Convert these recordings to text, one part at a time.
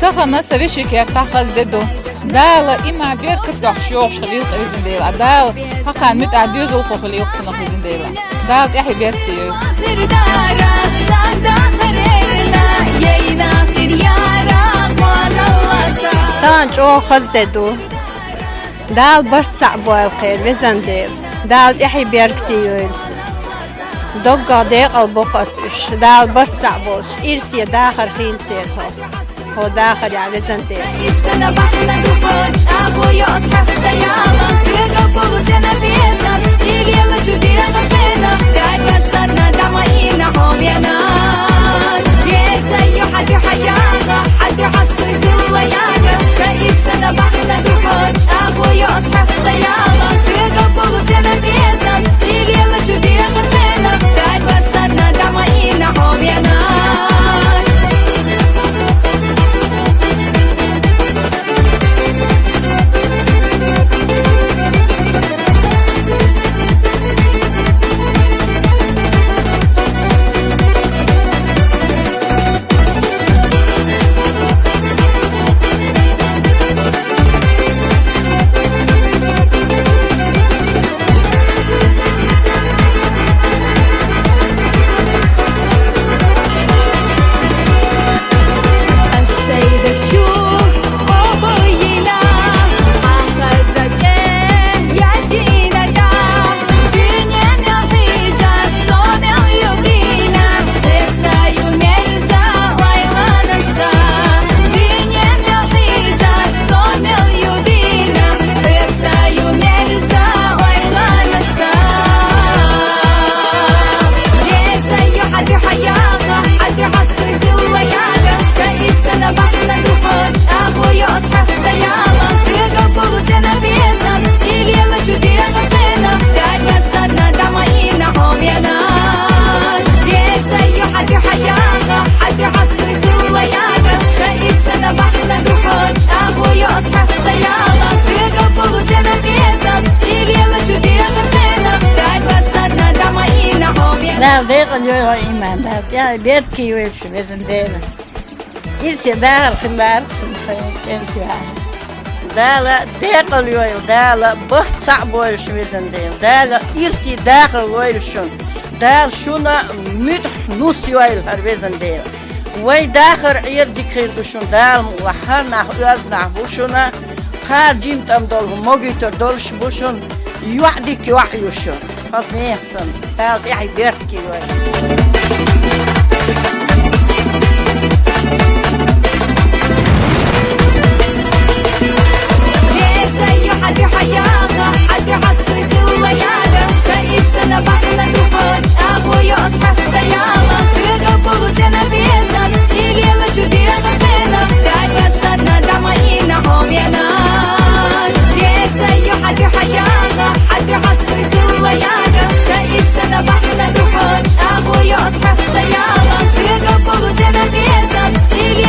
تخنا سويشي كير تخز ددو دالا إما بير كتوح شوخ خليل قيزن ديلا دال حقا متعديوز الخو خليل قصنا قيزن ديلا دال تحي بيرتيو طبعا شو خز ددو دال برت صعبو الخير وزن ديل دال تحي بيرتيو دوغا ديق البوقس دال برت صعبوش إرسي داخل خين سيرها هو داخل على زنتين سنة بحنا دخول شابو يصحف سيارة فيقا بوتنا بيزا تيلي يلا جودي غفينا داي بسنا دمعينا هم ينار بيزا يحد يحياها حد يحصري في اللياقة سايش سنة بحنا دخول شابو يصحف سيارة فيقا بوتنا بيزا تيلي يلا جودي غفينا داي بسنا دمعينا هم ينار دار ديق اليوم إيمان دار يا بيت كي ويش بيزن دينا يرسي دار خبار سنخين كنت دار ديق اليوم دار بحت صعب ويش بيزن دينا دار يرسي داخل ويشون دار شونا مدح نص يويل هربيزن دينا وي داخل يردي خير بشون دار وحر نحوز نحبوشونا خار جيمت أم دولهم موجيتر دولش بوشون يوعدك يوحيوشون خاصني يحسن قال يحي بيركي وين حد يحياها حد يحصري في الليالة سايش سنة بحنا دخول شابو يصحف سيارة فيقا بوتنا بيزا تيلي يلا جودي غفينا داي بسنا دمعينا هم ينار حد يحياها حد يحصري في اللياقة سايش سنة بحنا دخول شابو يصحف سيارة فيقا بوتنا بيزا تيلي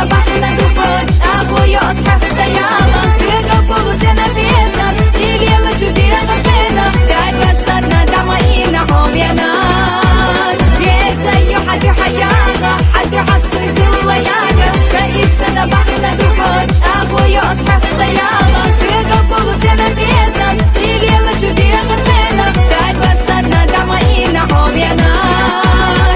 بحنا دخوش أبويا أصحى في سيارة فيقا بغتنا بيزا تيلي يلا جدينا غفينا داي بسنا دمعينا هم ينار بيزا يحد يحياها حد يحصري في اللياقة سايش سنة بحنا دخوش أبويا أصحى في سيارة فيقا بغتنا بيزا تيلي يلا جدينا غفينا داي بسنا دمعينا هم ينار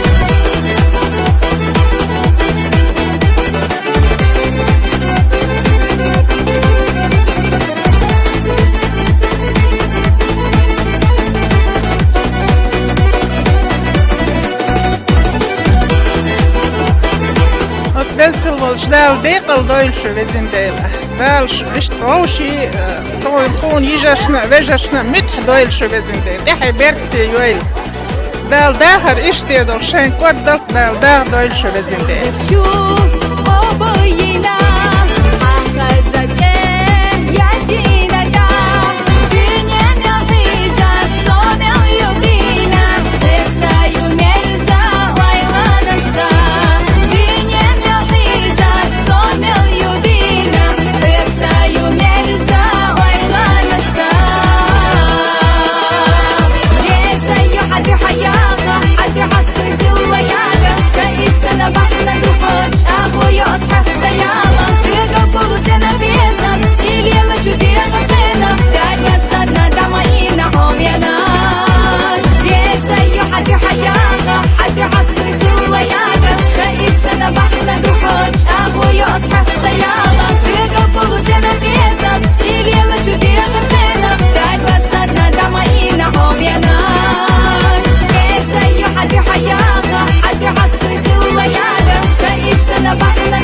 Bezkel volš dal dekal dojlše vezin dela. Dalš ištrouši, kon jižašna, vežašna, mit dojlše vezin dela. Deha berkte joil. Dal dahar ištedol šen kod dal dah dojlše vezin dela. Çu oboyina ahazate yasinata dünyam yahiza somel yudina etsayu merza vaylanışsa dünyam yahiza somel yudina etsayu merza vaylanışsa resayu hadi hayaha hadi hasri fi الليالي سايش سنة بحنا دخوش أبويا أصحى في سيارة فيقا بغتنا بيزا تيلي يلا جدينا غفينا داي بسنا دمعينا هم ينار بيزا يحد يحياها حد يحصري في اللياقة سايش سنة بحنا دخوش أبويا أصحى في سيارة فيقا بغتنا بيزا تيلي يلا جدينا غفينا داي بسنا دمعينا هم ينار بيزا يحد يحياها حد يحصري في الليالي سايش سنة بحنا